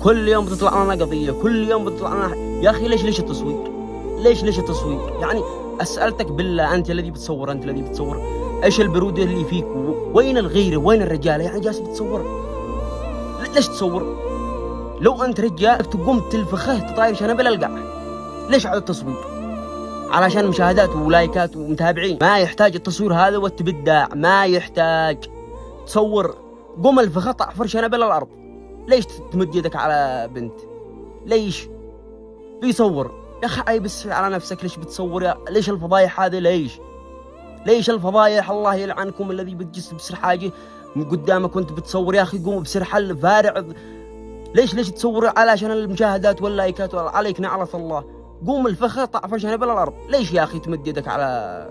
كل يوم بتطلع لنا قضية، كل يوم بتطلع لنا. يا أخي ليش التصوير؟ ليش التصوير؟ يعني أسألتك بالله، أنت الذي بتصور، أنت الذي بتصور، إيش البرودة اللي فيك؟ وين الغيرة؟ وين الرجالة؟ يعني جالس بتصور، ليش تصور؟ لو أنت رجال تقوم تلفخه تطاير شنبل القاع. ليش على التصوير؟ علشان مشاهدات ولايكات ومتابعين. ما يحتاج التصوير هذا والتبدع، ما يحتاج تصور. قم الفخ اطع فرشة نبل الأرض. ليش تمد يدك على بنت؟ ليش بيصور؟ يا أخي عيب على نفسك. ليش بتصور؟ ليش الفضايح هذه؟ ليش الفضايح؟ الله يلعنكم الذي بتجلس بسر حاجة قدامك وانت بتصور. يا أخي قوم بسر حل فارع. ليش تصور علشان المشاهدات واللايكات؟ عليك نعلة الله. قوم الفخ طع فرشة نبل الأرض. ليش يا أخي تمد يدك على